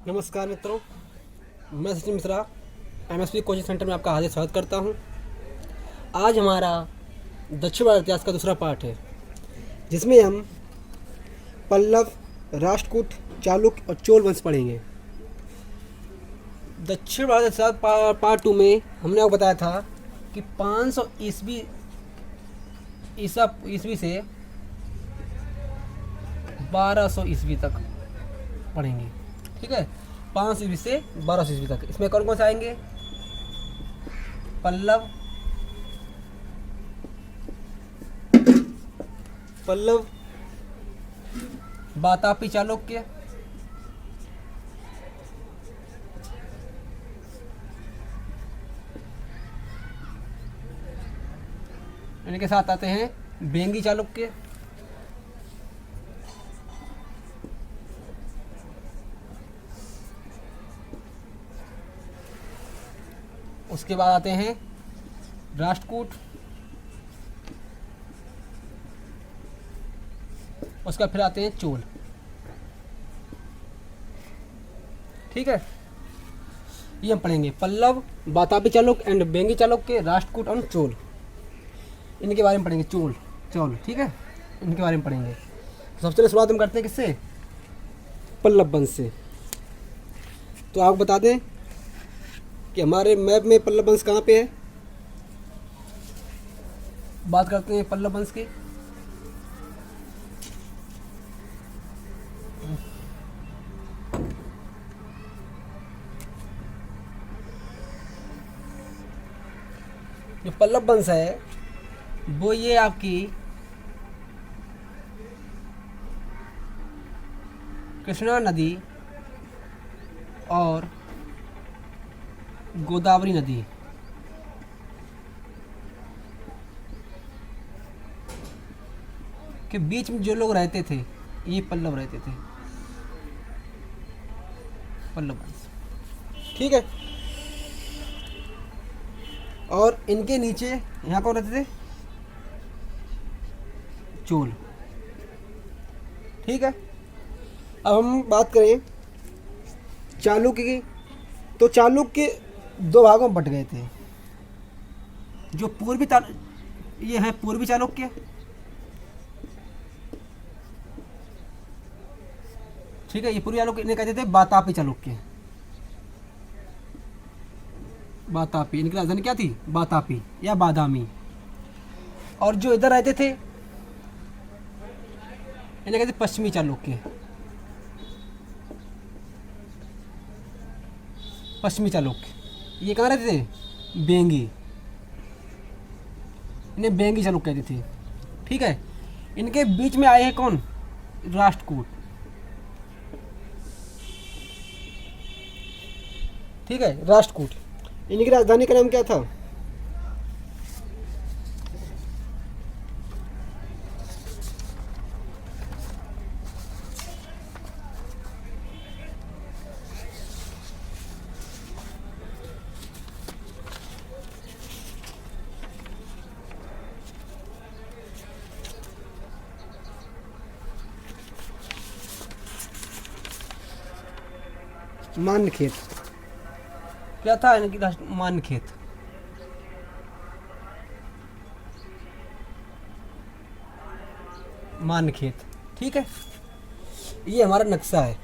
नमस्कार मित्रों, मैं Sachin Mishra MSP coaching centre में आपका हार्दिक स्वागत करता हूं। आज हमारा दक्षिण भारत इतिहास का दूसरा पार्ट है, जिसमें हम पल्लव, राष्ट्रकूट, चालुक्य और चोल वंश पढ़ेंगे। दक्षिण भारत इतिहास पार्ट 2 में हमने आपको बताया था कि 500 ईस्वी से 1200 ईस्वी तक पढ़ेंगे। ठीक है, 500 ईस्वी से 1200 ईस्वी तक। इसमें कौन कौन से आएंगे? पल्लव, वातापी चालुक्य, इनके साथ आते हैं बेंगी चालुक्य, उसके बाद आते हैं राष्ट्रकूट, उसका फिर आते हैं चोल। ठीक है, ये हम पढ़ेंगे पल्लव, वातापी चालुक्य एंड बेंगी चालुक्य, राष्ट्रकूट और चोल। इनके बारे में पढ़ेंगे। चोल ठीक है, इनके बारे में पढ़ेंगे। सबसे पहले शुरुआत हम करते हैं किससे? पल्लव वंश से। तो आपको बता दें कि हमारे मैप में पल्लव वंश कहाँ पे है। बात करते हैं पल्लव वंश की। जो पल्लव वंश है वो ये आपकी कृष्णा नदी और गोदावरी नदी के बीच में जो लोग रहते थे, ये पल्लव रहते थे, पल्लव वंश। ठीक है, और इनके नीचे यहाँ कौन रहते थे? चोल। ठीक है, अब हम बात करें चालुक्य की। तो चालुक्य दो भागों में बट गए थे। जो ये है पूर्वी चालुक्य, ठीक है, ये पूर्वी चालुक्य इन्हें कहते थे वातापी चालुक्य। वातापी, इनकी राजधानी क्या थी? वातापी या बादामी। और जो इधर रहते थे इन्हें कहते पश्चिमी चालुक्य। पश्चिमी चालुक्य ये कहाँ रहते थे? बेंगी, इन्हें बेंगी चालुक्य कहते थे। ठीक है, इनके बीच में आए हैं कौन? राष्ट्रकूट। ठीक है, राष्ट्रकूट। इनकी राजधानी का नाम क्या था? मानखेत। क्या था इनकी? मानखेत। मानखेत। ठीक है, ये हमारा नक्शा है।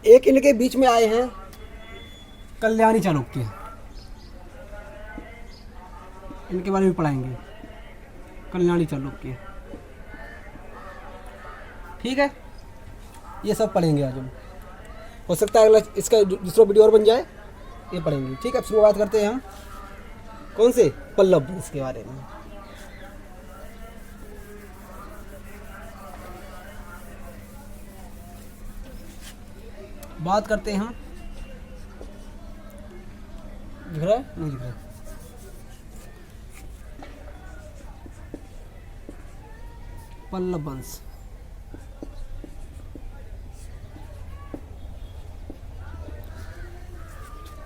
एक इनके बीच में आए हैं कल्याणी चालुक्य। इनके बारे में पढ़ाएंगे, कल्याणी चालुक्य। ठीक है, ये सब पढ़ेंगे आज हम। हो सकता है अगला इसका दूसरा वीडियो और बन जाए, ये पढ़ेंगे। ठीक है, अब शुरुआत करते हैं हम कौन से? पल्लव वंश के बारे में। बात करते हैं हम, दिख रहा है? नहीं दिख रहा। पल्लव वंश।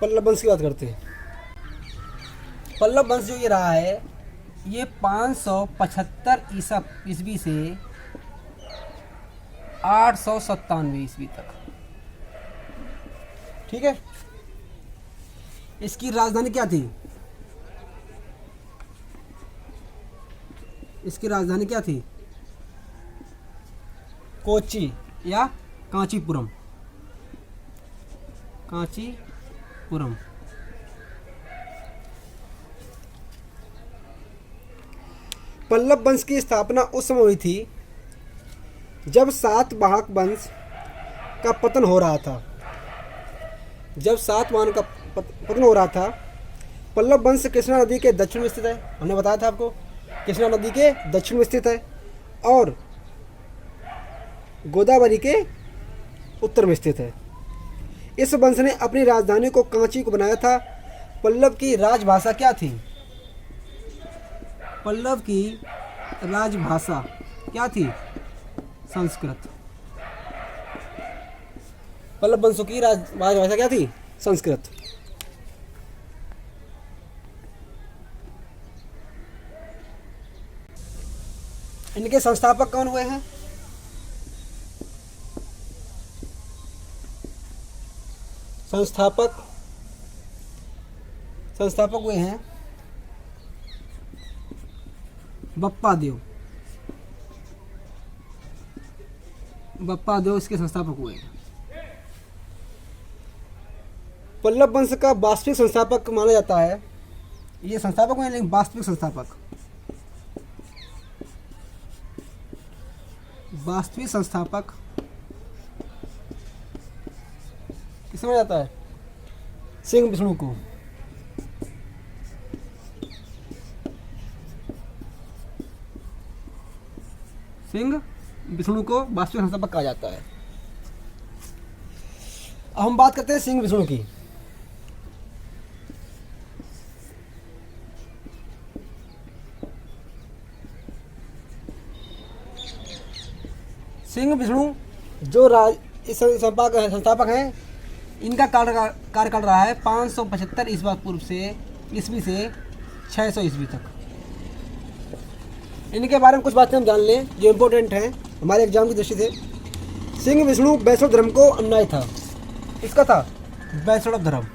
पल्लव वंश की बात करते हैं। पल्लव वंश जो ये रहा है, ये 575 ईस्वी से 897 ईस्वी तक। ठीक है। इसकी राजधानी क्या थी? इसकी राजधानी क्या थी? कोच्चि या कांचीपुरम। कांचीपुरम। पल्लव वंश की स्थापना उस समय हुई थी जब सातवाहन वंश का पतन हो रहा था। जब सातवाहन का पतन हो रहा था। पल्लव वंश कृष्णा नदी के दक्षिण में स्थित है। हमने बताया था आपको, कृष्णा नदी के दक्षिण में स्थित है और गोदावरी के उत्तर में स्थित है। इस वंश ने अपनी राजधानी को कांची को बनाया था। पल्लव की राजभाषा क्या थी? पल्लव की राजभाषा क्या थी? संस्कृत। पल्लव वंशों की राजभाषा क्या थी? संस्कृत। इनके संस्थापक कौन हुए हैं? संस्थापक हुए हैं बप्पा देव। बप्पा देव इसके संस्थापक हुए हैं। पल्लव वंश का वास्तविक संस्थापक माना जाता है, ये संस्थापक हुए लेकिन वास्तविक संस्थापक किसे माना जाता है? सिंह विष्णु को। सिंह विष्णु को वास्तविक संस्थापक कहा जाता है। अब हम बात करते हैं सिंह विष्णु की। सिंह विष्णु जो इस संस्थापक हैं, इनका कार्यकाल रहा है 575 ईस्वी से 600 ईस्वी तक। इनके बारे में कुछ बातें हम जान लें जो इम्पोर्टेंट हैं हमारे एग्जाम की दृष्टि से। सिंह विष्णु वैष्णव धर्म को अनुयायी था। इसका था वैष्णव धर्म।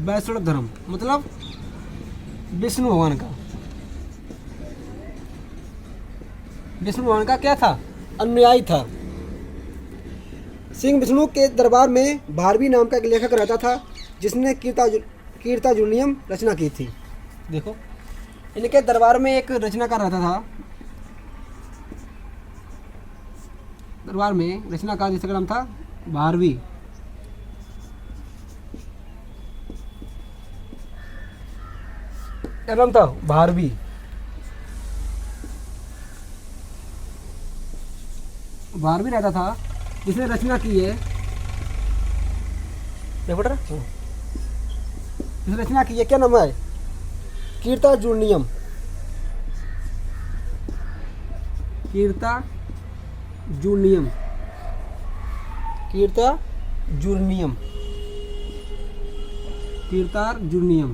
वैष्णव धर्म मतलब विष्णु भगवान का। विष्णु भगवान का क्या था? अनुयायी था। सिंह विष्णु के दरबार में भारवी नाम का एक लेखक रहता था जिसने कीर्तार्जुनीयम रचना की थी। देखो, इनके दरबार में एक रचनाकार रहता था। दरबार में रचनाकार जिसका नाम था भारवी। क्या नाम था? भारवी। भारवी रहता था जिसने रचना की है। देखो बेटा, जिसने रचना की है, क्या नाम है? कीर्तार्जुनीयम। कीर्तार्जुनीयम। कीर्तार्जुनीयम। कीर्तार्जुनीयम।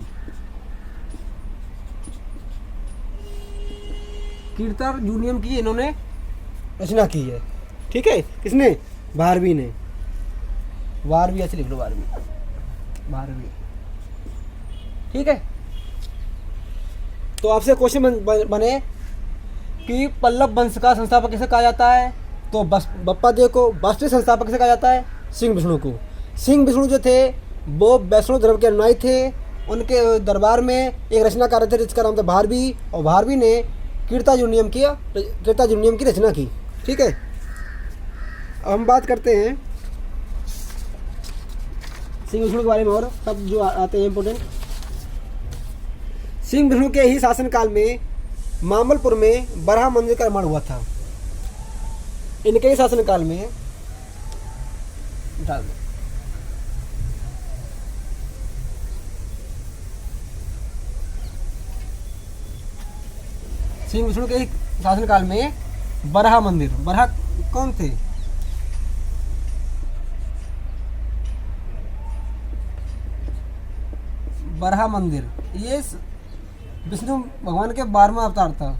कीर्तार्जुनीयम की इन्होंने रचना की है। ठीक है, किसने? भारवी ने। भारवी ऐसे लिख लो, भारवी। ठीक है। तो आपसे क्वेश्चन बने कि पल्लव वंश का संस्थापक किसे कहा जाता है? तो बप्पा देव को। वास्तविक संस्थापक किसे कहा जाता है? सिंह विष्णु को। सिंह विष्णु जो थे वो वैष्णव धर्म के अनुयायी थे। उनके दरबार में एक रचनाकार थे जिसका नाम था भारवी, और भारवी ने कीर्तार्जुनीयम की रचना की। ठीक है। अब हम बात करते हैं सिंह विष्णु के बारे में और सब जो आते हैं इम्पोर्टेंट। सिंह विष्णु के ही शासनकाल में मामलपुर में बराह मंदिर का निर्माण हुआ था। इनके ही शासनकाल में डाल दो। सिंह विष्णु के ही शासनकाल में बराह मंदिर। बराह कौन थे? बराह मंदिर ये विष्णु भगवान के 12वां अवतार था,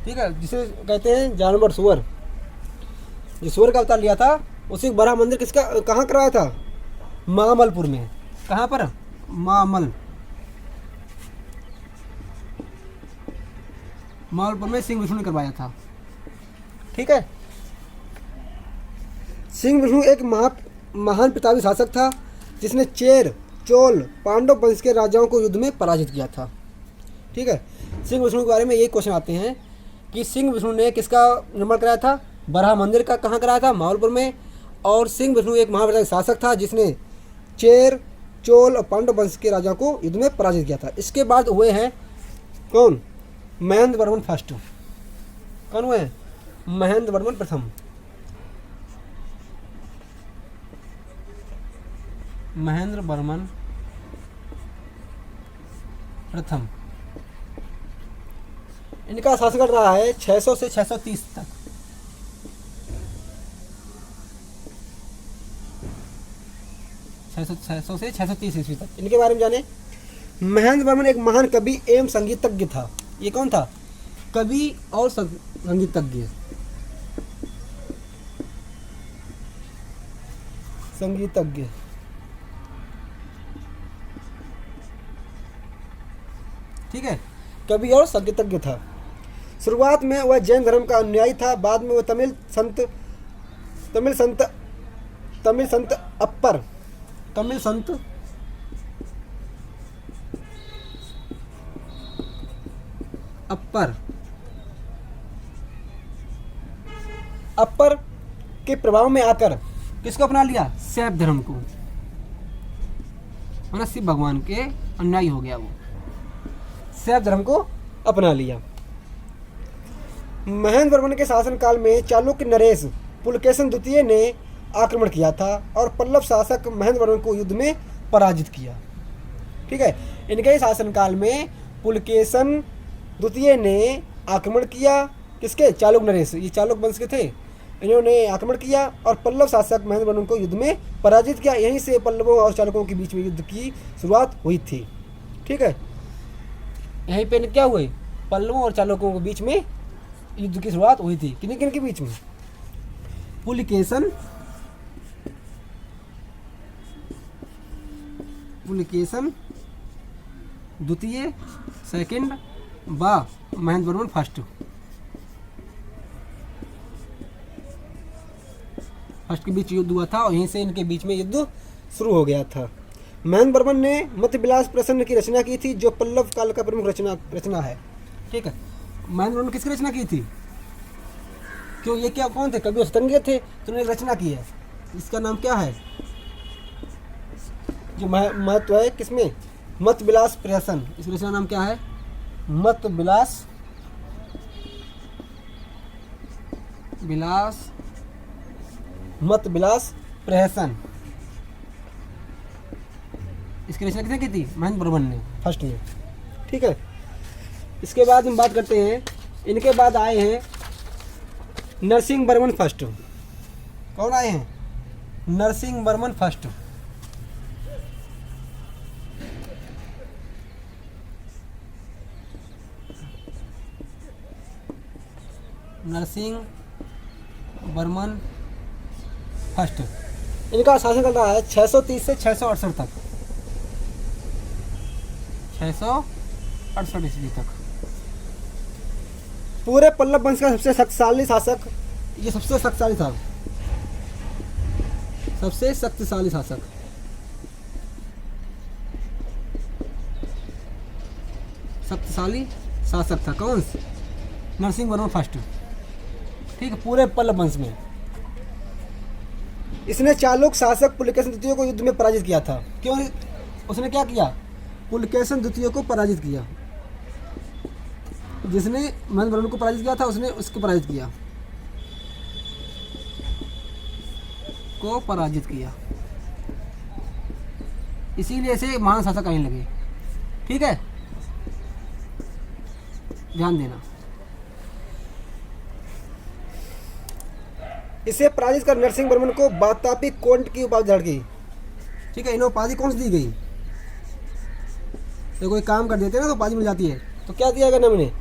ठीक है, जिसे कहते हैं जानवर सुअर, जिस सुअर का अवतार लिया था उसी बड़ा मंदिर किसका कहाँ करवाया था, महामलपुर में। कहाँ पर, मालपुर में सिंह विष्णु ने करवाया था, ठीक है। सिंह विष्णु एक महान प्रतापी शासक था जिसने चेर, चोल, पांडव वंश के राजाओं को युद्ध में पराजित किया था, ठीक है। सिंह विष्णु के बारे में यही क्वेश्चन आते हैं कि सिंह विष्णु ने किसका निर्माण कराया था, बराह मंदिर का कहाँ कराया था, माहौलपुर में। और सिंह विष्णु एक महान प्रतापी शासक था जिसने चेर, चोल और पांडव वंश के राजाओं को युद्ध में पराजित किया था। इसके बाद हुए हैं कौन, महेंद्र वर्मन फर्स्ट। कौन हुए हैं, महेंद्र वर्मन प्रथम। महेंद्र वर्मन प्रथम, इनका शासनकाल रहा है 600 से 630 तक। 600 से 630 ईस्वी तक। इनके बारे में जाने। महेंद्र वर्मन एक महान कवि एवं संगीतज्ञ था। ये कौन था, कवि और संगीतज्ञ। संगीतज्ञ, ठीक है, कवि और संगीतज्ञ था। शुरुआत में वह जैन धर्म का अनुयायी था, बाद में वह तमिल संत अप्पर के प्रभाव में आकर किसको अपना लिया, शैव धर्म को, मतलब शिव भगवान के अनुयायी हो गया, वो शैव धर्म को अपना लिया। महेंद्र वर्मन के शासनकाल में चालुक्य नरेश पुलकेशन द्वितीय ने आक्रमण किया था और पल्लव शासक महेंद्र वर्मन को युद्ध में पराजित किया, ठीक है। इनके शासनकाल में पुलकेशन द्वितीय ने आक्रमण किया, किसके, चालुक्य नरेश, ये चालुक्य वंश के थे, इन्होंने आक्रमण किया और पल्लव शासक महेंद्र वर्मन को युद्ध में पराजित किया। यहीं से पल्लवों और चालुक्यों के बीच में युद्ध की शुरुआत हुई थी, ठीक है। यहीं पे क्या हुए, पल्लवों और चालुक्यों के बीच में युद्ध की शुरुआत हुई थी। किन किन के बीच में, पुलकेशन द्वितीय सेकंड व महेंद्र वर्मन फर्स्ट के बीच युद्ध हुआ था और यहीं से इनके बीच में युद्ध शुरू हो गया था। महेंद्र वर्मन ने मतविलास प्रसन्न की रचना की थी, जो पल्लव काल का प्रमुख रचना है, ठीक है। महेंद्र वर्मन किसकी रचना की थी, क्यों, ये क्या कौन थे, कवि और संगीतज्ञ थे, तो उन्होंने रचना की है। इसका नाम क्या है, जो महत्व है किसमें, मतविलास प्रहसन। इस रचना नाम क्या है, मतविलास प्रहसन। इसकी रचना किसने की थी, महेंद्र वर्मन ने, फर्स्ट में, ठीक है। इसके बाद हम बात करते हैं, इनके बाद आए हैं नरसिंह वर्मन फर्स्ट। कौन आए हैं, नरसिंह वर्मन फर्स्ट। नरसिंह वर्मन फर्स्ट, इनका शासनकाल रहा है 630 से 668 तक, 668 ईस्वी तक। पूरे पल्लव वंश का सबसे शक्तिशाली शासक, ये सबसे शक्तिशाली था, सबसे शक्तिशाली शासक। था कौन, नरसिंह वर्मन फर्स्ट, ठीक है, पूरे पल्लव वंश में। इसने चालुक्य शासक पुलकेशन द्वितीय को युद्ध में पराजित किया था। क्यों, उसने क्या किया, पुलकेशन द्वितीय को पराजित किया। जिसने महेंद्र वर्मन को पराजित किया था, उसने उसको पराजित किया, इसीलिए इसे महान शासक कहने लगे, ठीक है, ध्यान देना। इसे पराजित कर नरसिंह वर्मन को वातापी कोंट की उपाधि दी गई, ठीक है। इन्हें उपाधि कौन सी दी गई, तो कोई काम कर देते हैं ना तो उपाधि मिल जाती है। तो क्या दिया गया हमने,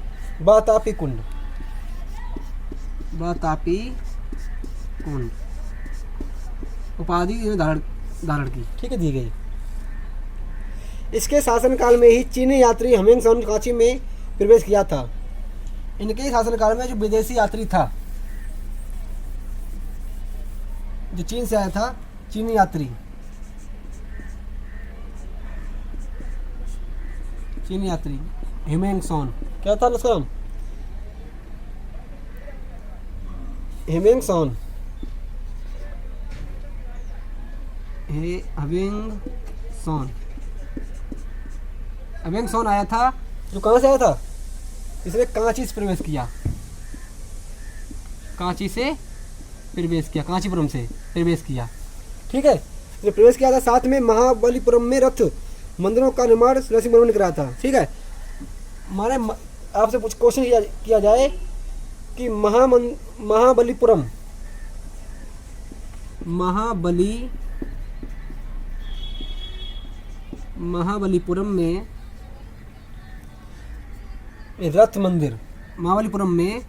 वातापी कुंड, वातापी कुंड उपाधि धारण धारण की, ठीक है, दी गई। इसके शासनकाल में ही चीनी यात्री हेमिंगसन कांची में प्रवेश किया था। इनके शासनकाल में जो विदेशी यात्री था, जो चीन से आया था, चीनी यात्री, चीनी यात्री हेमिंगसन, क्या था उसका नाम, हेमिंगसन, हेमिंगसन आया था, जो कहाँ से आया था, इसने कांची से प्रवेश किया, कांची से प्रवेश किया, कांचीपुरम से प्रवेश किया, ठीक है, इसने प्रवेश किया था। साथ में महाबलीपुरम में रथ मंदिरों का निर्माण नरसिंह वर्मा ने कराया था, ठीक है। माने आपसे कुछ क्वेश्चन किया जाए कि महाबलीपुरम, महाबलीपुरम में रथ मंदिर, महाबलीपुरम में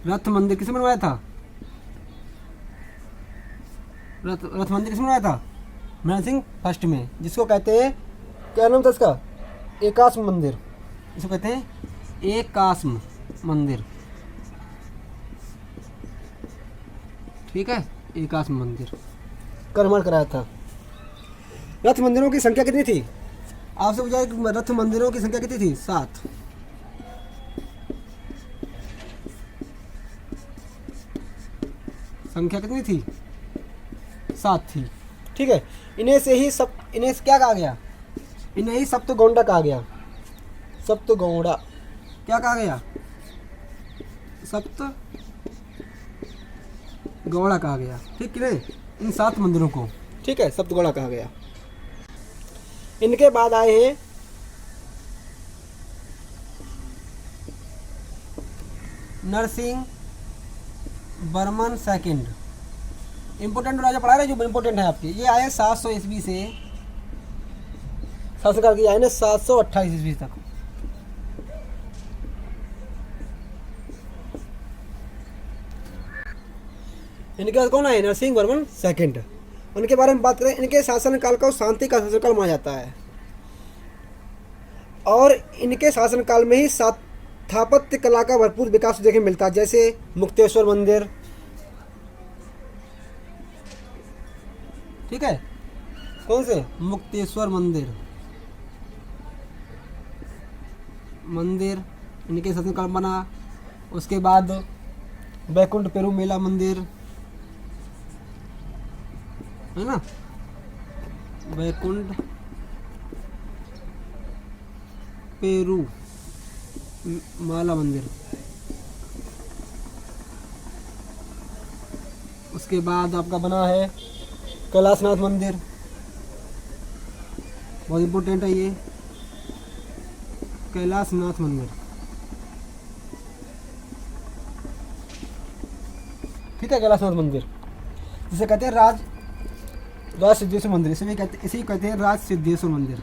रथ मंदिर किसने बनवाया था, रथ मंदिर किसने बनवाया था, नरसिंह फर्स्ट में, जिसको कहते हैं, क्या नाम था इसका, एकाश्म मंदिर, इसको कहते हैं एकाश्म मंदिर, ठीक है, एकाश्म मंदिर का निर्माण कराया था। रथ मंदिरों की संख्या कितनी थी, आपसे पूछा कि रथ मंदिरों की संख्या कितनी थी, 7। संख्या कितनी थी, 7 थी, ठीक है। इन्हें क्या कहा गया, इन्हें ही सप्तगोंडा कहा गया, सप्तगोंडा क्या कहा गया, सप्तगौड़ा कहा गया, ठीक है, इन 7 मंदिरों को, ठीक है, सप्तगौड़ा कहा गया। इनके बाद आए हैं नरसिंह वर्मन सेकंड। इंपोर्टेंट राजा पढ़ा रहे जो इंपोर्टेंट है आपके, ये आए 700 ईस्वी से, शासनकाल की आए ना 728 ईस्वी तक। इनके बाद कौन आए, नरसिंह वर्मन सेकंड। उनके बारे में बात करें, इनके शासनकाल को शांति का शासनकाल माना जाता है, और इनके शासनकाल में ही स्थापत्य कला का भरपूर विकास देखने मिलता है, जैसे मुक्तेश्वर मंदिर, ठीक है, कौन से, मुक्तेश्वर मंदिर इनके शासनकाल बना। उसके बाद बैकुंठ पेरू मेला मंदिर है ना, बैकुंठ पेरू माला मंदिर। उसके बाद आपका बना है कैलाशनाथ मंदिर, बहुत इम्पोर्टेंट है ये, कैलाशनाथ मंदिर, ठीक है, कैलाशनाथ मंदिर जिसे कहते हैं राज सिद्धेश्वर मंदिर, इसे कहते हैं राज सिद्धेश्वर मंदिर।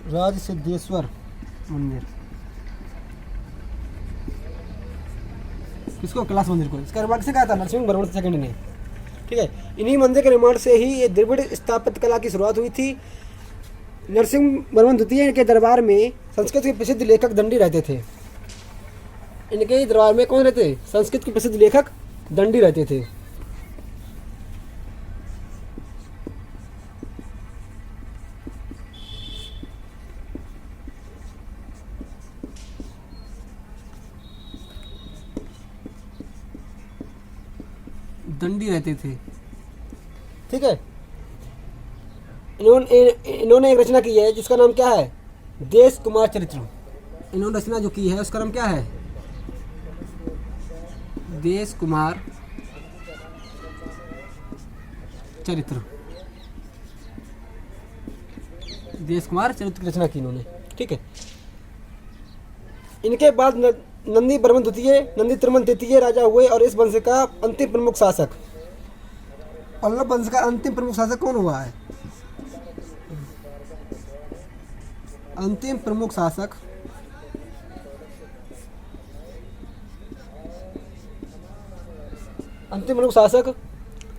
राज सिद्धेश्वर मंदिर किसको, कैलाश मंदिर को। इसका निर्माण किसने कहा था, नरसिंह वर्मन सेकंड ने, ठीक है। इन्हीं मंदिर के निर्माण से ही ये द्रविड़ स्थापत्य कला की शुरुआत हुई थी। नरसिंह वर्मन द्वितीय के दरबार में संस्कृत के प्रसिद्ध लेखक दंडी रहते थे। इनके ही दरबार में कौन रहते थे, संस्कृत के प्रसिद्ध लेखक दंडी रहते थे। दंडी रहते थे, ठीक है। इन्होंने एक रचना की है जिसका नाम क्या है, देश कुमार चरित्र। इन्होंने रचना जो की है उसका नाम क्या है, देश कुमार चरित्र। देश कुमार चरित्र की रचना की इन्होंने, ठीक है। इनके बाद नंदी वर्मन द्वितीय, नंदी तिरमन तृतीय राजा हुए और इस वंश का अंतिम प्रमुख शासक। पल्लव वंश का अंतिम प्रमुख शासक कौन हुआ है? अंतिम प्रमुख शासक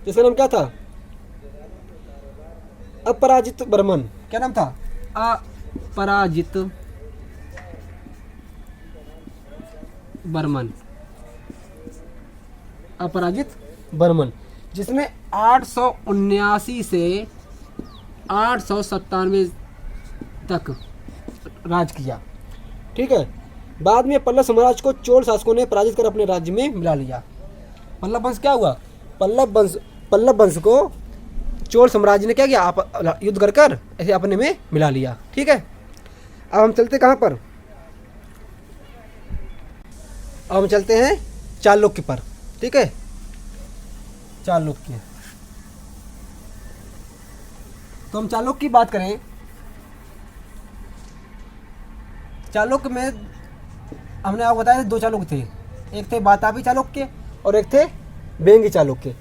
जिसका नाम क्या था? अपराजित वर्मन। क्या नाम था? अपराजित वर्मन। अपराजित वर्मन, जिसने 879 से 897 तक राज किया। ठीक है। बाद में पल्लव साम्राज्य को चोल शासकों ने पराजित कर अपने राज्य में मिला लिया। पल्लव वंश क्या हुआ? पल्लव वंश को चोल साम्राज्य ने क्या किया? युद्ध कर कर ऐसे अपने में मिला लिया। ठीक है। अब हम चलते कहाँ पर? अब हम चलते हैं चालुक्य पर। ठीक है, चालुक्य। तो हम चालुक्य की बात करें, चालुक्य में हमने आपको बताया दो चालुक्य थे, एक थे वातापी चालुक्य और एक थे वेंगी चालुक्य।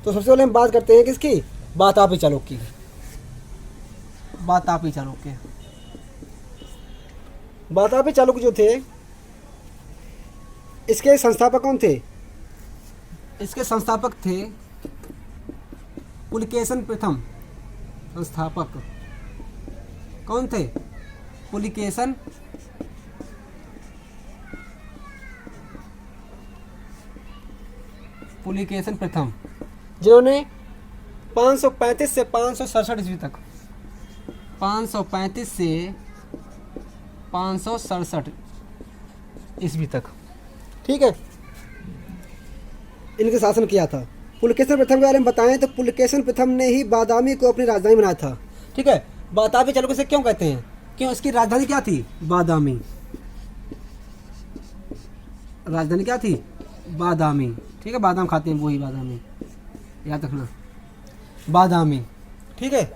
तो सबसे पहले हम बात करते हैं किसकी? वातापी चालुक्य की। वातापी चालुक्य, वातापी चालुक्य जो थे, इसके संस्थापक कौन थे? इसके संस्थापक थे पुलकेशन प्रथम। संस्थापक कौन थे? पुलकेशन प्रथम, जिन्होंने 535 से 567 ईस्वी तक, 535 से 567 ईस्वी तक, ठीक है, इनके शासन किया था। पुलकेशन प्रथम के बारे में बताएं तो पुलकेशन प्रथम ने ही बादामी को अपनी राजधानी बनाया था। ठीक है। वातापी चालुक्य से क्यों कहते हैं? क्यों? इसकी राजधानी क्या थी? बादामी। राजधानी क्या थी? बादामी। ठीक है, बादाम खाते हैं वही बादामी, याद रखना, बादामी। ठीक है।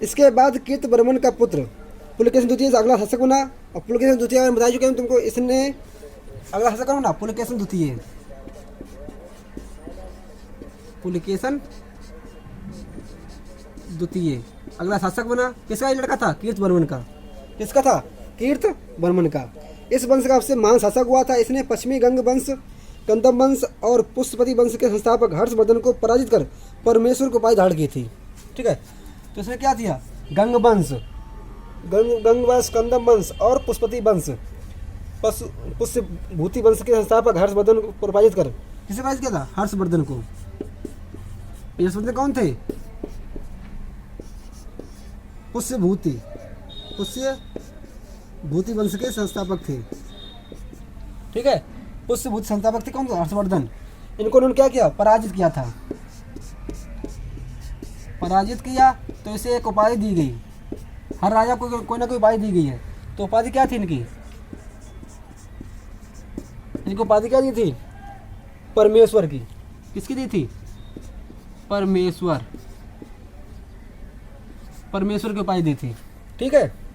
इसके बाद कीर्त वर्मन का पुत्र पुलकेशन द्वितीय से अगला शासक बना। और पुलकेशन द्वितीय में बता चुके हैं तुमको, इसने अगला शासक कौन बना? पुलकेशन द्वितीय। पुलकेशन द्वितीय अगला शासक बना। किसका ये लड़का था? कीर्त वर्मन का। किसका था? कीर्त वर्मन का। इस वंश का सबसे महान शासक हुआ था। इसने पश्चिमी गंग वंश, कंदम वंश और पुष्पति वंश के संस्थापक हर्षवर्धन को पराजित कर परमेश्वर को उपाधि धारण की थी। ठीक है। तो इसने क्या किया? गंग वंश, कंदम वंश और पुष्पति वंश, पुष्यभूति वंश के संस्थापक हर्षवर्धन को पराजित कर, किसे पराजित किया था? हर्षवर्धन को। हर्षवर्धन कौन थे? पुष्यभूति वंश के संस्थापक थे। ठीक है। पुष्यभूति संस्थापक थे कौन? हर्षवर्धन। इनको उन्होंने क्या किया? पराजित किया था। पराजित किया तो इसे एक उपाधि दी गई। हर राजा को कोई ना कोई उपाधि दी गई है। तो उपाधि क्या थी इनकी? इनको उपाधि क्या दी थी? परमेश्वर की। किसकी दी थी? परमेश्वर की उपाधि दी थी। ठीक है।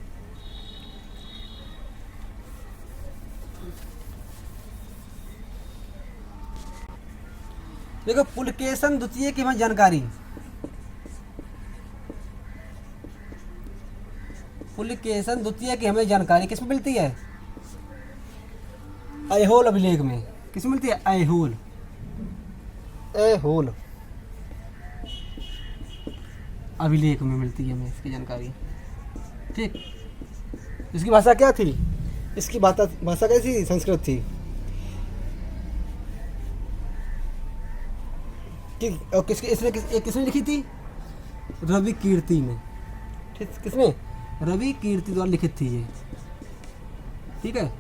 देखो, पुलकेशन द्वितीय की हमें जानकारी, पुलकेशन द्वितीय की हमें जानकारी किसमें मिलती है? ऐहोल अभिलेख में। किसमें मिलती है? ऐहोल अभिलेख में मिलती है हमें इसकी जानकारी। ठीक। इसकी भाषा क्या थी? इसकी भाषा कैसी थी? संस्कृत थी। और किसने लिखी थी? रवि कीर्ति ने। किसने? रवि कीर्ति द्वारा लिखित थी ये। ठीक है।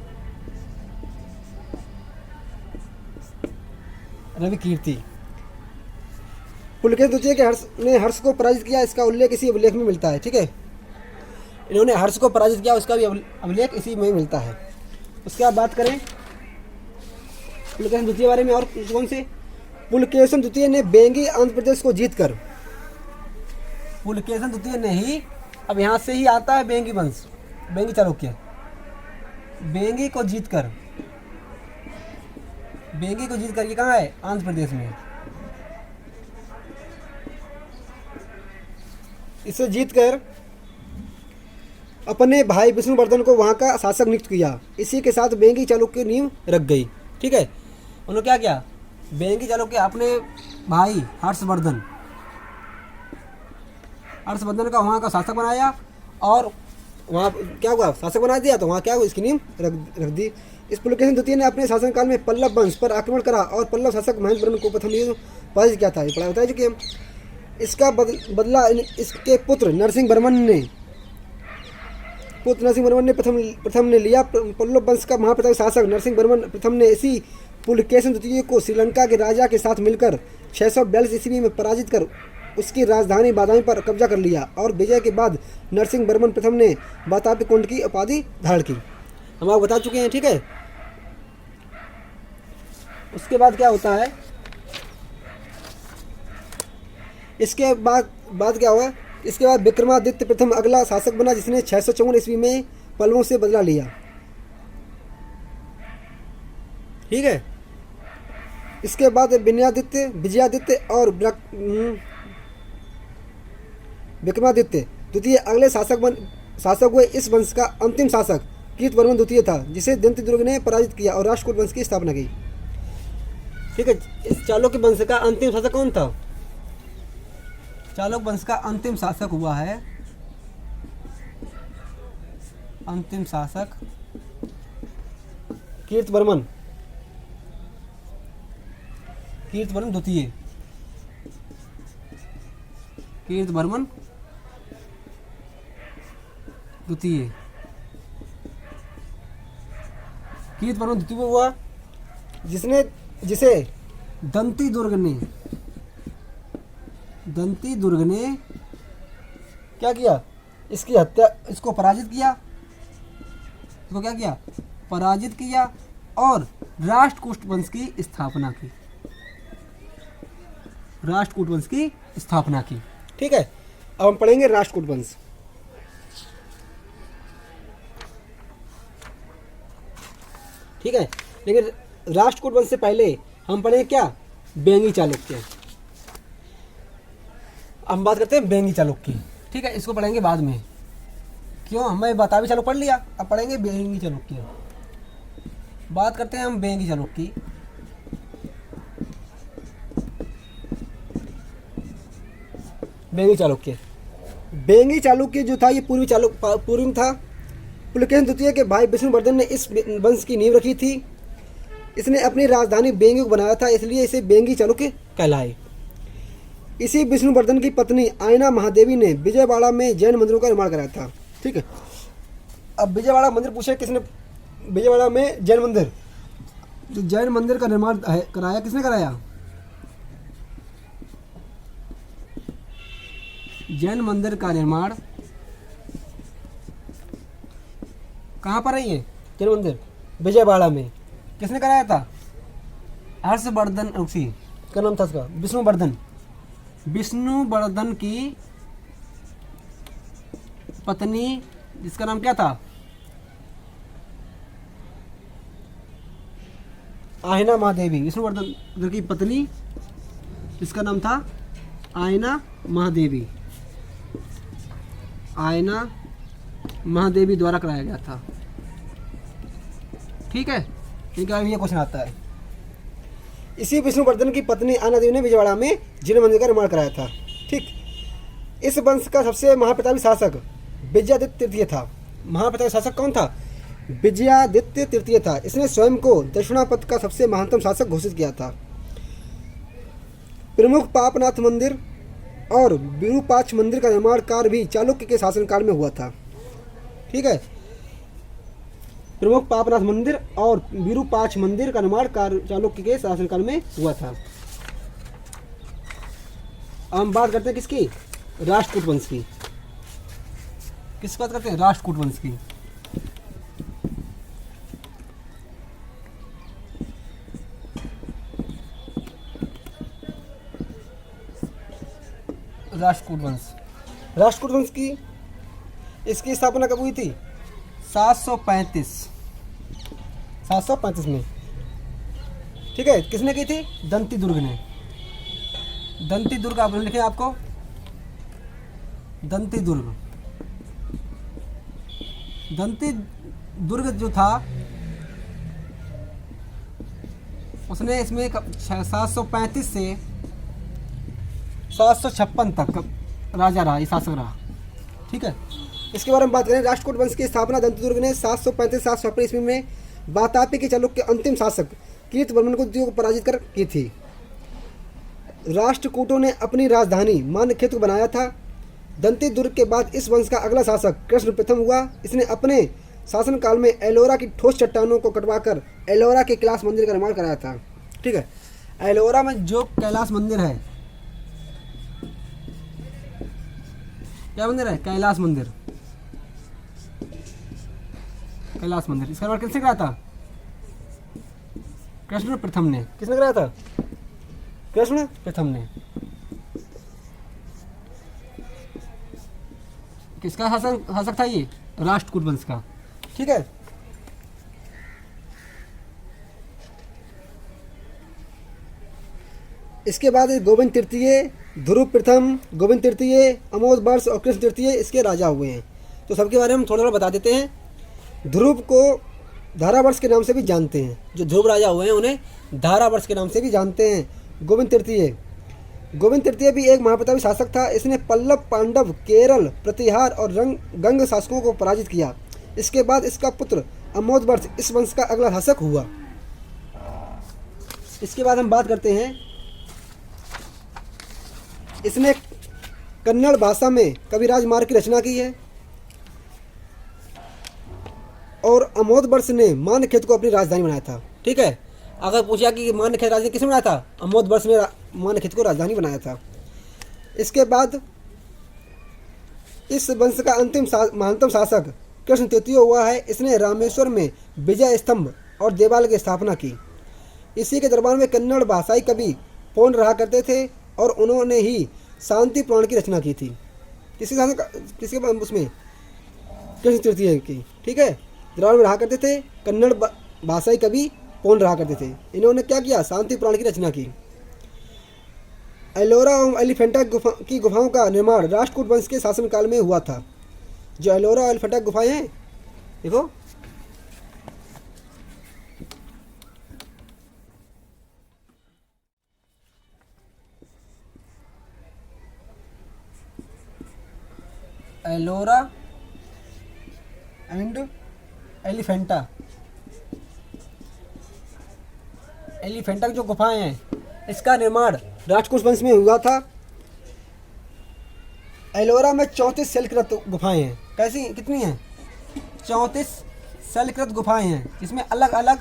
रवि कीर्ति। पुलकेशन द्वितीय के हर्ष को पराजित किया, इसका उल्लेख इसी अभिलेख में मिलता है। ठीक है। इन्होंने हर्ष को पराजित किया, उसका भी अभिलेख इसी में मिलता है। उसके बाद बात करें पुलकेशन द्वितीय बारे में और कौन से? पुलकेशन द्वितीय ने बेंगी आंध्र प्रदेश को जीतकर, पुलकेशन द्वितीय ने ही, अब यहाँ से ही आता है बेंगी वंश, बेंगी चालुक्य। बेंगी को जीतकर, बेंगी को जीतकर, ये कहाँ है? आंध्र प्रदेश में। इसे जीतकर अपने भाई विष्णुवर्धन को वहाँ का शासक नियुक्त किया। इसी के साथ बेंगी चालुक्य की नींव रख गई। ठीक है, उन्होंने क्या किया? बेंगी चालुक्य अपने भाई हर्षवर्धन का वहाँ का शासक बनाया, और वहाँ क्या हुआ? शासक बना दिया, तो वहाँ क्या हुआ? इसकी नींव रख दी। इस पुलकेशिन द्वितीय ने अपने शासनकाल में पल्लव वंश पर आक्रमण करा और पल्लव शासक महेंद्र वर्मन को प्रथम पराजित किया था। ये पढ़ा बता चुके हम। इसका बदला इसके पुत्र नरसिंह वर्मन ने प्रथम ने लिया। पल्लव वंश का महाप्रतापी शासक नरसिंह वर्मन प्रथम ने इसी पुलकेशिन द्वितीय को श्रीलंका के राजा के साथ मिलकर 642 ईस्वी में पराजित कर उसकी राजधानी बादामी पर कब्जा कर लिया, और विजय के बाद नरसिंह वर्मन प्रथम ने वातापी कुंड की उपाधि धारण की। हम आपको बता चुके हैं। ठीक है, उसके बाद क्या होता है? इसके बाद क्या हुआ? इसके बाद विक्रमादित्य प्रथम अगला शासक बना, जिसने 654 ईस्वी में पल्लवों से बदला लिया। ठीक है, इसके बाद विजयादित्य और विक्रमादित्य द्वितीय अगले शासक हुए। इस वंश का अंतिम शासक कीर्तिवर्मन द्वितीय था, जिसे दंती दुर्ग ने पराजित किया और राष्ट्रकूट वंश की स्थापना की। ठीक है, इस चालुक्य वंश का अंतिम शासक कौन था? चालुक्य वंश का अंतिम शासक हुआ है, अंतिम शासक कीर्तिवर्मन द्वितीय। कीर्तिवर्मन द्वितीय हुआ, जिसे दंती दुर्ग ने क्या किया? इसको पराजित किया। इसको क्या किया? पराजित किया और राष्ट्रकूट वंश की स्थापना की। ठीक है, अब हम पढ़ेंगे राष्ट्रकूट वंश। ठीक है, लेकिन राष्ट्रकूट वंश से पहले हम पढ़ेंगे क्या? बेंगी चालुक्य। हम बात करते हैं बेंगी चालुक्य। ठीक है, इसको पढ़ेंगे बाद में। क्यों? हमें वातापी चालुक्य पढ़ लिया, अब पढ़ेंगे बेंगी चालुक्य। बात करते हैं हम बेंगी चालुक्य। बेंगी चालुक्य जो था, ये पूर्वी में था। पुलकेशिन द्वितीय के भाई विष्णुवर्धन ने इस वंश की नींव रखी थी। इसने अपनी राजधानी बेंगी को बनाया था, इसलिए इसे बेंगी चालुक्य कहलाए। इसी विष्णुवर्धन की पत्नी आयना महादेवी ने विजयवाड़ा में जैन मंदिरों का निर्माण कराया था। ठीक है, अब विजयवाड़ा मंदिर पूछे किसने? विजयवाड़ा में जैन मंदिर का निर्माण कराया, किसने कराया? जैन मंदिर का निर्माण कहाँ पर है? ये जैन मंदिर विजयवाड़ा में किसने कराया था? हर्षवर्धन, उसी का नाम था उसका विष्णुवर्धन की पत्नी, जिसका नाम क्या था? आयना महादेवी। विष्णुवर्धन की पत्नी, जिसका नाम था आयना महादेवी द्वारा कराया गया था। ठीक है, इनका ये क्वेश्चन आता है। इसी विष्णुवर्धन की पत्नी आयना देवी ने विजयवाड़ा में जैन मंदिर का निर्माण कराया था। ठीक, इस वंश का सबसे महाप्रतापी शासक विजयादित्य तृतीय था। महाप्रतापी शासक कौन था? विजयादित्य तृतीय था। इसने स्वयं को दक्षिणापथ का सबसे महानतम शासक घोषित किया था। प्रमुख पापनाथ मंदिर और विरूपाक्ष मंदिर का निर्माण कार्य भी चालुक्य के शासनकाल में हुआ था। ठीक है, प्रमुख पापनाथ मंदिर और विरूपाक्ष मंदिर का निर्माण कार्य चालुक्य के शासनकाल में हुआ था। हम बात करते हैं किसकी? राष्ट्रकूट वंश की। किस बात करते हैं? राष्ट्रकूट वंश की। राष्ट्रकूट वंश की इसकी स्थापना कब हुई थी? 735 735 में, ठीक है। किसने की थी? दंती दुर्ग ने। दंती दुर्ग आप लिखे आपको, दंती दुर्ग। दंती दुर्ग जो था उसने इसमें 735 से 756 तक राजा रहा, ये शासक रहा, ठीक है। इसके बारे में बात करें, राष्ट्रकूट वंश की स्थापना दंती दुर्ग ने 735-756 ईस्वी में वातापी के चालुक्य के अंतिम शासक कीर्तिवर्मन को पराजित कर की थी। राष्ट्रकूटों ने अपनी राजधानी मान्यखेत्र को बनाया था। दंती दुर्ग के बाद इस वंश का अगला शासक कृष्ण प्रथम हुआ। इसने अपने शासनकाल में एलोरा की ठोस चट्टानों को कटवाकर एलोरा के कैलाश मंदिर का निर्माण कराया था, ठीक है। एलोरा में जो कैलाश मंदिर है, क्या मंदिर है? कैलाश मंदिर। कैलाश मंदिर इसका निर्माण किसने कराया था? कृष्ण प्रथम ने। किसने कराया था? कृष्ण प्रथम ने। किसका शासक था ये? राष्ट्रकूट वंश का, ठीक है। इसके बाद गोविंद तृतीय, ध्रुव प्रथम, गोविंद तृतीय, अमोद वर्ष और कृष्ण तृतीय इसके राजा हुए हैं। तो सबके बारे में हम थोड़ा थोड़ा बता देते हैं। ध्रुव को धारावर्ष के नाम से भी जानते हैं, जो ध्रुव राजा हुए हैं उन्हें धारावर्ष के नाम से भी जानते हैं। गोविंद तृतीय भी एक महाप्रतापी शासक था। इसने पल्लव, पांडव, केरल, प्रतिहार और गंग शासकों को पराजित किया। इसके बाद इसका पुत्र अमोद वर्ष इस वंश का अगला शासक हुआ। इसके बाद हम बात करते हैं, इसने कन्नड़ भाषा में कविराज मार्ग की रचना की है और अमोद वर्ष ने मान्यखेत्र को अपनी राजधानी बनाया था, ठीक है। अगर पूछा कि मान्यखेत्र राजधानी किसने बनाया था? अमोद वर्ष ने मान्यखेत्र को राजधानी बनाया था। इसके बाद इस वंश का अंतिम महानतम शासक कृष्ण तृतीय हुआ है। इसने रामेश्वर में विजय स्तंभ और देवालय की स्थापना की। इसी के दरबार में कन्नड़ भाषाई कवि पौंड रहा करते थे और उन्होंने ही शांति पुराण की रचना की थी। किसके उसमें? कृष्ण तृतीय की, ठीक है। दरबार में रहा करते थे, कन्नड़ भाषाई कवि पौंड रहा करते थे। इन्होंने क्या किया? शांति पुराण की रचना की। एलोरा और एलिफेंटा की गुफाओं का निर्माण राष्ट्रकूट वंश के शासनकाल में हुआ था। जो एलोरा और एलिफेंटा गुफाएं हैं, देखो, एलोरा एंड एलिफेंटा की जो गुफाएं हैं, इसका निर्माण राष्ट्रकूट वंश में हुआ था। एलोरा में 34 शैलकृत गुफाएं हैं। कैसी? कितनी हैं? 34 शैलकृत गुफाएं हैं, जिसमें अलग अलग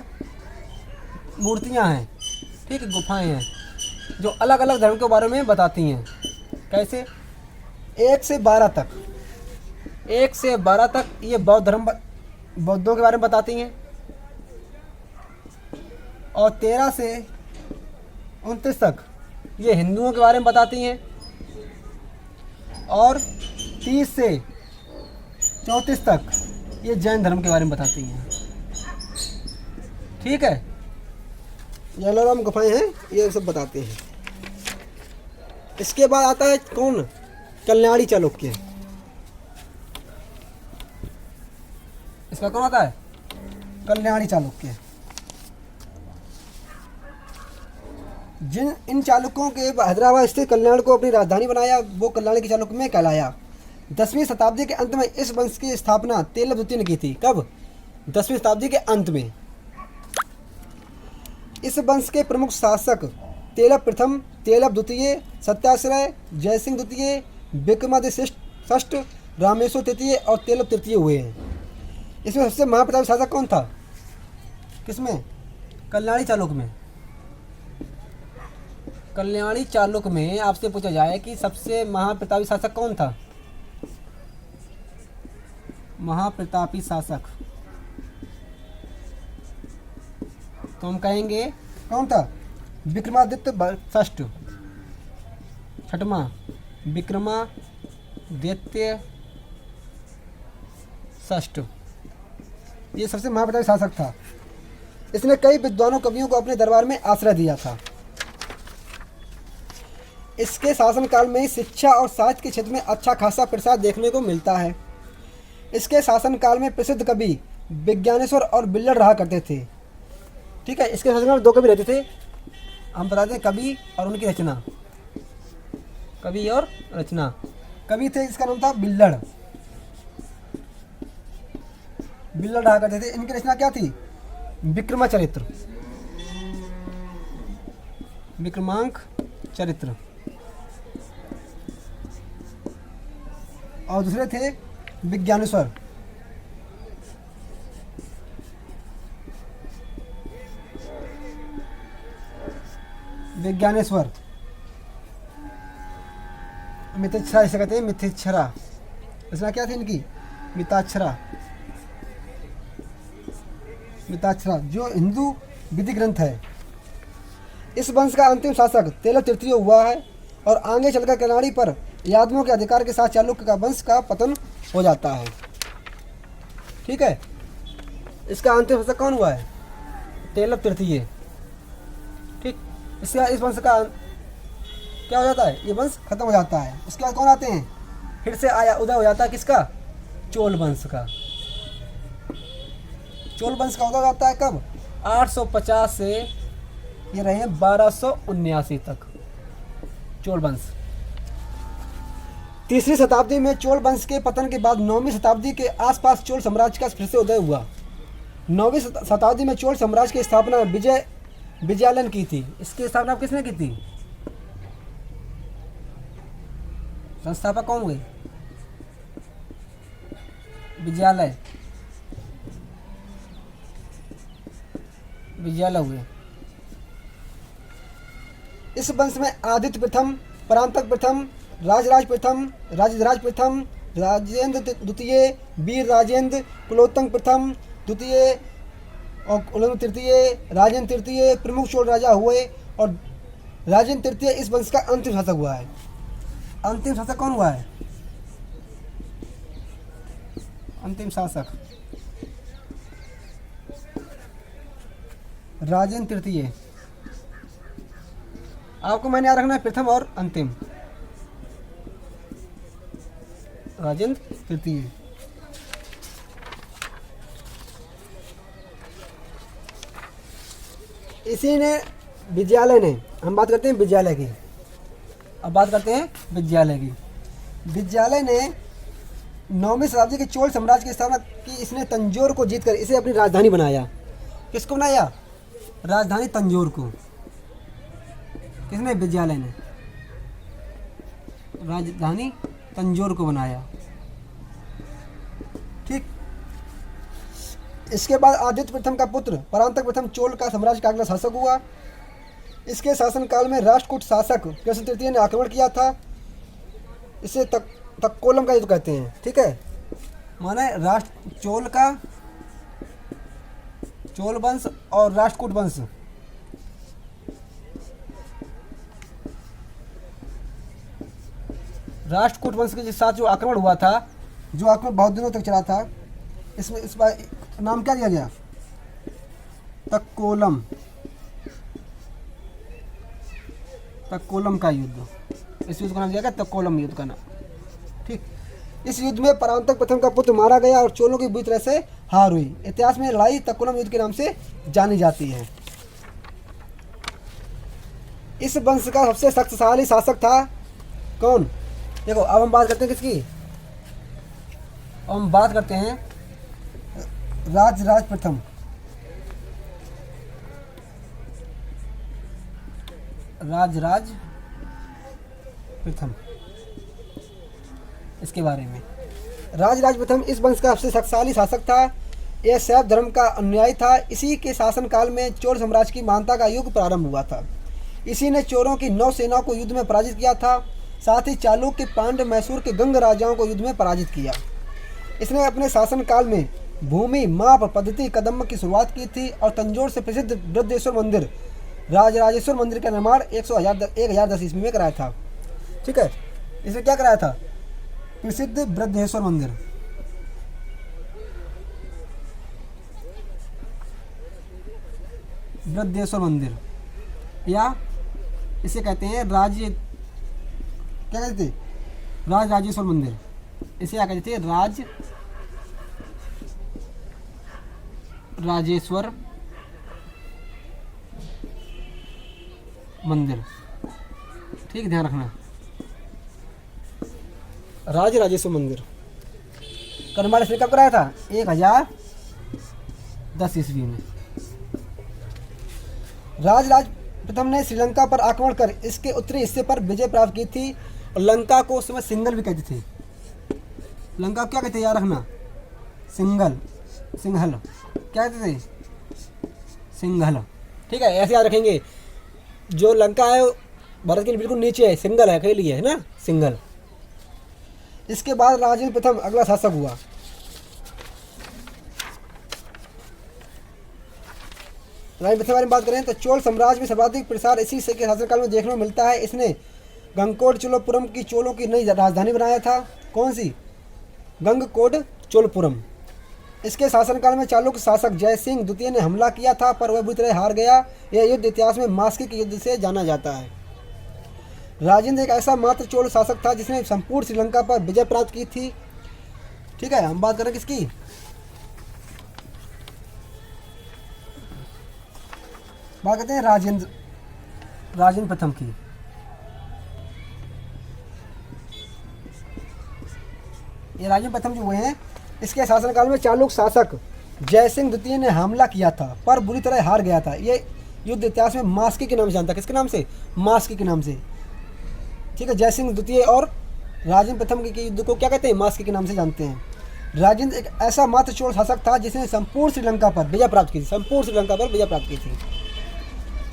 मूर्तियां हैं, ठीक है, गुफाएं हैं जो अलग अलग धर्म के बारे में बताती हैं। कैसे? 1 से 12 तक ये बौद्धों के बारे में बताती हैं और 13 से 29 तक ये हिंदुओं के बारे में बताती हैं और 30 से 34 तक ये जैन धर्म के बारे में बताती हैं, ठीक है। ये एलोरा में गुफाएं हैं, ये सब बताते हैं। इसके बाद आता है कौन? कल्याणी चालुक्य। इसका कौन आता है? कल्याणी चालुक्य। इन चालुक्यों के हैदराबाद स्थित कल्याण को अपनी राजधानी बनाया, वो कल्याणी के चालुक्य में कहलाया। 10वीं शताब्दी के अंत में इस वंश की स्थापना तेलव द्वितीय ने की थी। कब? 10वीं शताब्दी के अंत में। इस वंश के प्रमुख शासक तेलव प्रथम, तेलव द्वितीय, सत्याश्रय, जयसिंह द्वितीय, विक्रमादित्य षष्ठ, रामेश्वर तृतीय और तेलव तृतीय हुए हैं। इसमें सबसे महाप्रतापी शासक कौन था? किसमें? कल्याणी चालुक्य में। कल्याणी चालुक्य में आपसे पूछा जाए कि सबसे महाप्रतापी शासक कौन था? महाप्रतापी शासक तो हम कहेंगे कौन था? विक्रमादित्य षष्ठ, छठवां विक्रमादित्य षष्ठ, ये सबसे महाप्रतापी शासक था। इसने कई विद्वानों कवियों को अपने दरबार में आश्रय दिया था। इसके शासनकाल में ही शिक्षा और साहित्य के क्षेत्र में अच्छा खासा प्रसार देखने को मिलता है। इसके शासनकाल में प्रसिद्ध कवि विज्ञानेश्वर और बिल्लड़ रहा करते थे। ठीक है, इसके शासनकाल में 2 कवि रहते थे, हम बताते हैं कवि और उनकी रचना। कवि और रचना। कवि थे, इसका नाम था बिल्लड़। बिल्लड़ रहा करते थे। इनकी रचना क्या थी? विक्रमाचरित्र, विक्रमांक चरित्र। और दूसरे थे विज्ञानेश्वर। विज्ञानेश्वर मितच्छरा इसे कहते हैं, मिथिच्छरा। रचना क्या थी इनकी? मिताक्षरा। मिताक्षरा जो हिंदू विधि ग्रंथ है। इस वंश का अंतिम शासक तेलव तृतीय हुआ है और आगे चलकर कल्याणी पर यादवों के अधिकार के साथ चालुक्य का वंश का पतन हो जाता है। ठीक है, इसका अंतिम शासक कौन हुआ है? तेलव तृतीय। ठीक, इसका इस वंश का क्या हो जाता है? ये वंश खत्म हो जाता है। उसके बाद कौन आते हैं? फिर से आया उदय हो जाता है किसका? चोल वंश का। चोल वंश का उदय हो जाता है कब? 850 से ये रहे 1279 तक चोल वंश। 3री शताब्दी में चोल वंश के पतन के बाद 9वीं शताब्दी के आसपास चोल साम्राज्य का फिर से उदय हुआ। 9वीं शताब्दी में चोल साम्राज्य की स्थापना विजयालय की थी। इसकी स्थापना किसने की थी? संस्थापक कौन हुए? विजयालय हुए। इस वंश में आदित्य प्रथम, परांतक प्रथम, राजराज प्रथम, राजराज प्रथम, राजेंद्र द्वितीय, वीर राजेंद्र, कुलोत्तंग प्रथम, द्वितीय और कुलोत्तंग तृतीय, राजेंद्र तृतीय प्रमुख चोल राजा हुए और राजेंद्र तृतीय इस वंश का अंतिम शासक हुआ है। अंतिम शासक कौन हुआ है? अंतिम शासक राजेंद्र तृतीय। आपको मैंने याद रखना है प्रथम और अंतिम। राजेंद्र तृतीय। इसी ने विजयालय ने, हम बात करते हैं विजयालय की, अब बात करते हैं विजयालय की। विजयालय ने 9वीं शताब्दी के चोल साम्राज्य की स्थापना की। इसने तंजौर को जीतकर इसे अपनी राजधानी बनाया। किसको बनाया? राजधानी तंजौर को। किसने? विजयालय ने राजधानी तंजौर को बनाया। ठीक, इसके बाद आदित्य प्रथम का पुत्र परांतक प्रथम चोल का साम्राज्य का अगला शासक हुआ। इसके शासनकाल में राष्ट्रकूट शासक कृष्ण तृतीय ने आक्रमण किया था। इसे तक्कोलम का युद्ध कहते हैं। ठीक है, माने चोल वंश और राष्ट्रकूट वंश के साथ जो आक्रमण हुआ था, जो आक्रमण बहुत दिनों तक चला था, इसमें इस बार नाम क्या दिया गया? तक्कोलम का युद्ध। इस युद्ध का नाम दिया गया तक्कोलम युद्ध का नाम। ठीक, इस युद्ध में परांतक प्रथम का पुत्र मारा गया और चोलों की बुरी तरह से हार हुई। इतिहास में लड़ाई तक्कोलम युद्ध के नाम से जानी जाती है। इस वंश का सबसे शक्तिशाली शासक था कौन? देखो, अब हम बात करते हैं किसकी? हम बात करते हैं राजराज प्रथम। राजराज प्रथम, इसके बारे में। राजराज प्रथम इस वंश का सबसे शक्तिशाली शासक था। यह शैव धर्म का अनुयायी था। इसी के शासनकाल में चोल साम्राज्य की महानता का युग प्रारंभ हुआ था। इसी ने चोरों की 9 सेनाओं को युद्ध में पराजित किया था। साथ ही चालुक्य, पांड्य, मैसूर के गंग राजाओं को युद्ध में पराजित किया। इसने अपने शासनकाल में भूमि माप पद्धति कदम्ब की शुरुआत की थी और तंजौर से प्रसिद्ध बृहदेश्वर मंदिर, राजराजेश्वर मंदिर का निर्माण 1010 ईस्वी में कराया था। ठीक है, इसने क्या कराया था? प्रसिद्ध बृहदेश्वर मंदिर। बृहदेश्वर मंदिर, या इसे कहते हैं राज्य, क्या कहते थे, राज राजेश्वर मंदिर। इसे क्या कहते थे, राज राजेश्वर मंदिर। ठीक, ध्यान रखना, राज राजेश्वर मंदिर का निर्माण इसने कब कराया था, 1010 ईस्वी में। राज प्रथम ने श्रीलंका पर आक्रमण कर इसके उत्तरी हिस्से पर विजय प्राप्त की थी, और लंका को उस समय सिंघल भी कहते थे। लंका क्या कहते थे, याद रखना, सिंघल, सिंघल क्या कहते थे, सिंघल। ठीक है, ऐसे याद रखेंगे। जो लंका है भारत के बिल्कुल नीचे है, सिंघल है, कह लिए है ना, सिंघल। इसके बाद राजेंद्र प्रथम अगला शासक हुआ। राजेंद्र प्रथम के बारे में बात करें तो चोल साम्राज्य में सर्वाधिक प्रसार इसी से के शासनकाल में देखने को मिलता है। इसने गंगकोट चोलपुरम की चोलों की नई राजधानी बनाया था। कौन सी, गंगकोट चोलपुरम। इसके शासनकाल में चालुक्य शासक जयसिंह द्वितीय ने हमला किया था, पर वह बुरी तरह हार गया। यह युद्ध इतिहास में मास्की युद्ध से जाना जाता है। राजेंद्र एक ऐसा मात्र चोल शासक था जिसने संपूर्ण श्रीलंका पर विजय प्राप्त की थी। ठीक है, हम बात करें किसकी, बात करते हैं राजेंद्र प्रथम की। ये राजेंद्र प्रथम जो हुए हैं, इसके शासनकाल में चालुक्य शासक जयसिंह द्वितीय ने हमला किया था, पर बुरी तरह हार गया था। ये युद्ध इतिहास में मास्की के नाम से जानता है। किसके नाम से, मास्की के नाम से। ठीक है, जयसिंह द्वितीय और राजेंद्र प्रथम के युद्ध को क्या कहते हैं, मास्की के नाम से जानते हैं। राजेंद्र एक ऐसा मात्र चोल शासक था जिसने संपूर्ण श्रीलंका पर विजय प्राप्त की थी, संपूर्ण श्रीलंका पर विजय प्राप्त की थी।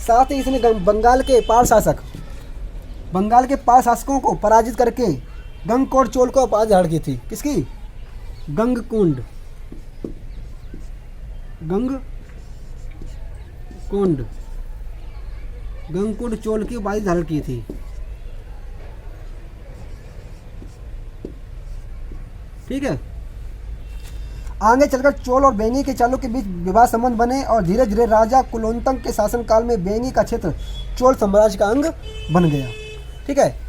साथ ही इसने बंगाल के पाल शासकों को पराजित करके गंगकोट चोल को अपाधाड़ की थी। किसकी, गंगकोंड चोल की उपाधि धारण की थी। ठीक है, आगे चलकर चोल और बेंगी के चालुक्य के बीच विवाद संबंध बने, और धीरे धीरे राजा कुलोत्तंग के शासनकाल में बेंगी का क्षेत्र चोल साम्राज्य का अंग बन गया। ठीक है,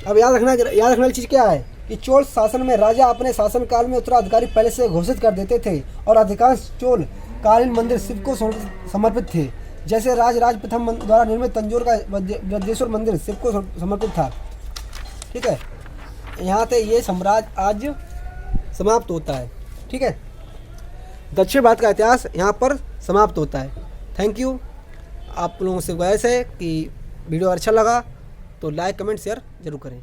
अब याद रखना वाली चीज़ क्या है कि चोल शासन में राजा अपने शासनकाल में उत्तराधिकारी पहले से घोषित कर देते थे, और अधिकांश चोल कालीन मंदिर शिव को समर्पित थे। जैसे राज प्रथम द्वारा निर्मित तंजौर का बृहदेश्वर मंदिर शिव को समर्पित था। ठीक है, यहाँ से ये साम्राज्य आज समाप्त होता है। ठीक है, दक्षिण भारत का इतिहास यहाँ पर समाप्त होता है। Thank you. आप लोगों से गुजारिश है कि वीडियो अच्छा लगा तो लाइक कमेंट शेयर जरूर करें।